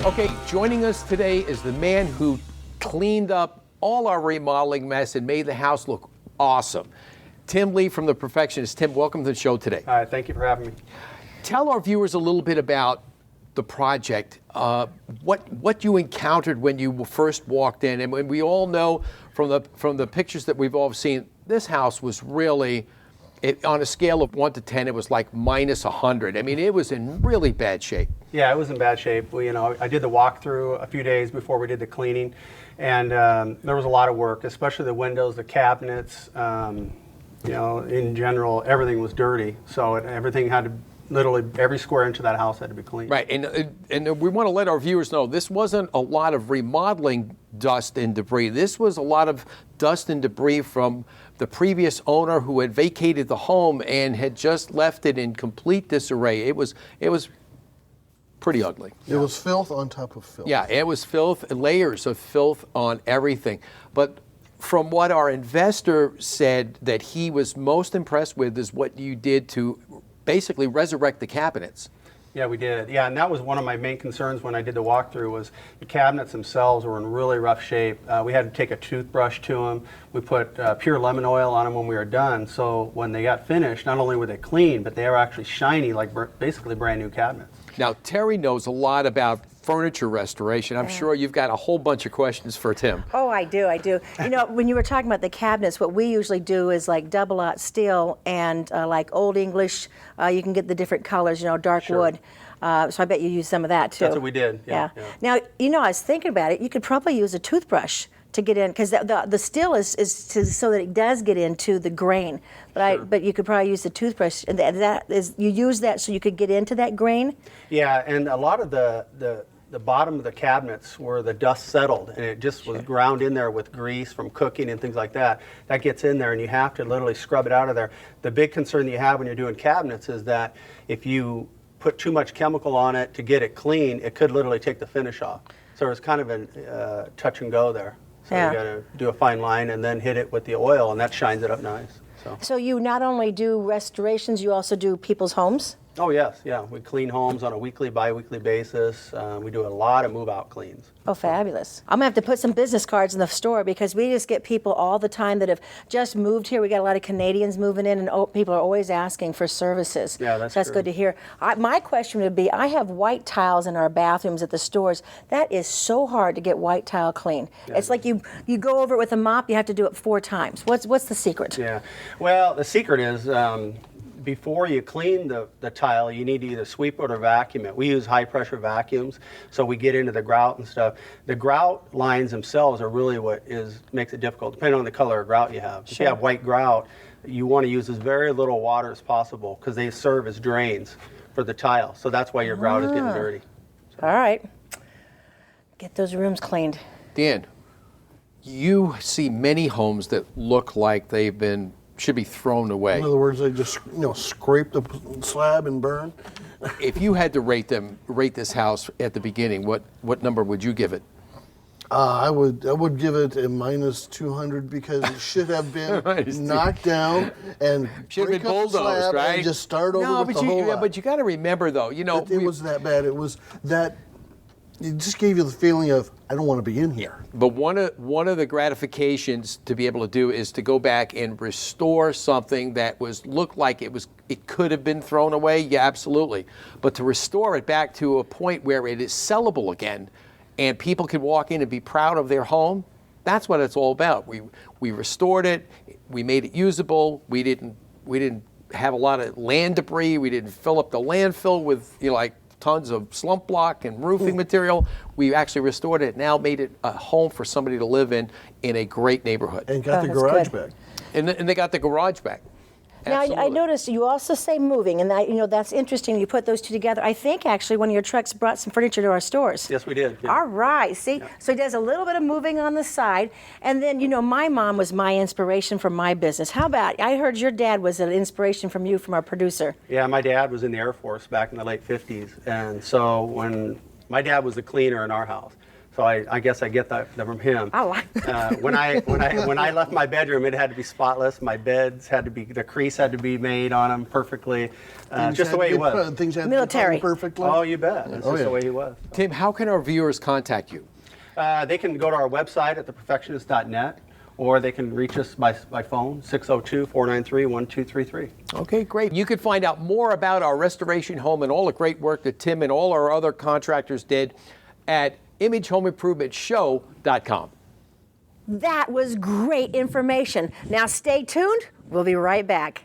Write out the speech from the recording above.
Okay, joining us today is the man who cleaned up all our remodeling mess and made the house look awesome. Tim Lee from The Perfectionist. Tim, welcome to the show today. Hi, thank you for having me. Tell our viewers a little bit about the project, what you encountered when you first walked in. And we all know from the pictures that we've all seen, this house was really, on a scale of 1 to 10, it was like minus 100. I mean, it was in really bad shape. Yeah, it was in bad shape. I did the walkthrough a few days before we did the cleaning, and there was a lot of work, especially the windows, the cabinets. In general, everything was dirty. So everything had to, literally every square inch of that house had to be cleaned. Right, and we want to let our viewers know this wasn't a lot of remodeling dust and debris. This was a lot of dust and debris from the previous owner who had vacated the home and had just left it in complete disarray. It was pretty ugly. It was filth on top of filth. Yeah, it was filth, layers of filth on everything. But from what our investor said that he was most impressed with is what you did to basically resurrect the cabinets. Yeah, we did. Yeah, and that was one of my main concerns when I did the walkthrough was the cabinets themselves were in really rough shape. We had to take a toothbrush to them. We put pure lemon oil on them when we were done. So when they got finished, not only were they clean, but they were actually shiny, like basically brand new cabinets. Now, Terry knows a lot about furniture restoration. I'm sure you've got a whole bunch of questions for Tim. Oh, I do. When you were talking about the cabinets, what we usually do is like double aught steel and like Old English. You can get the different colors, dark wood. So I bet you use some of that too. That's what we did. Yeah. Now, I was thinking about it. You could probably use a toothbrush to get in, because the steel is so that it does get into the grain. But you could probably use the toothbrush, and you use that so you could get into that grain. Yeah, and a lot of the bottom of the cabinets where the dust settled, and it just was ground in there with grease from cooking and things like that. That gets in there, and you have to literally scrub it out of there. The big concern that you have when you're doing cabinets is that if you put too much chemical on it to get it clean, it could literally take the finish off. So it's kind of a touch and go there. So you got to do a fine line and then hit it with the oil, and that shines it up nice. So you not only do restorations, you also do people's homes? Oh, yes, yeah. We clean homes on a weekly, bi-weekly basis. We do a lot of move-out cleans. Oh, fabulous. I'm going to have to put some business cards in the store, because we just get people all the time that have just moved here. We got a lot of Canadians moving in, and people are always asking for services. Yeah, that's true. Good to hear. My question would be, I have white tiles in our bathrooms at the stores. That is so hard to get white tile clean. Yeah, it's like you go over it with a mop, you have to do it 4 times. What's the secret? Yeah, well, the secret is before you clean the tile, you need to either sweep it or vacuum it. We use high pressure vacuums, so we get into the grout and stuff. The grout lines themselves are really what makes it difficult, depending on the color of grout you have. Sure. If you have white grout, you want to use as very little water as possible, because they serve as drains for the tile. So that's why your grout is getting dirty. So. All right. Get those rooms cleaned. Dan, you see many homes that look like should be thrown away. In other words, they just scrape the slab and burn. If you had to rate this house at the beginning, what number would you give it? I would give it a minus 200, because it should have been knocked down and should have been bulldozed, slab right? And just start over with the whole lot. But you got to remember, though, it was that bad. It was that. It just gave you the feeling of, I don't want to be in here. But one of the gratifications to be able to do is to go back and restore something that looked like it could have been thrown away. Yeah, absolutely. But to restore it back to a point where it is sellable again, and people can walk in and be proud of their home, that's what it's all about. We restored it. We made it usable. We didn't have a lot of land debris. We didn't fill up the landfill with tons of slump block and roofing material. We actually restored it, now made it a home for somebody to live in a great neighborhood. And got the garage back. And they got the garage back. Now, I noticed you also say moving, and that's interesting. You put those two together. I think actually one of your trucks brought some furniture to our stores. Yes, we did. Yeah. All right. See, so he does a little bit of moving on the side, and then my mom was my inspiration for my business. How about, I heard your dad was an inspiration from our producer. Yeah, my dad was in the Air Force back in the late 50s, and so when my dad was the cleaner in our house. So I guess I get that from him. I like when I left my bedroom, it had to be spotless. My beds had to be, the crease had to be made on them perfectly, just the way he was. Things had Military. to be perfectly. Oh, you bet. That's just the way he was. Tim, how can our viewers contact you? They can go to our website at theperfectionist.net, or they can reach us by phone, 602-493-1233. Okay, great. You can find out more about our restoration home and all the great work that Tim and all our other contractors did at imagehomeimprovementshow.com. That was great information. Now stay tuned. We'll be right back.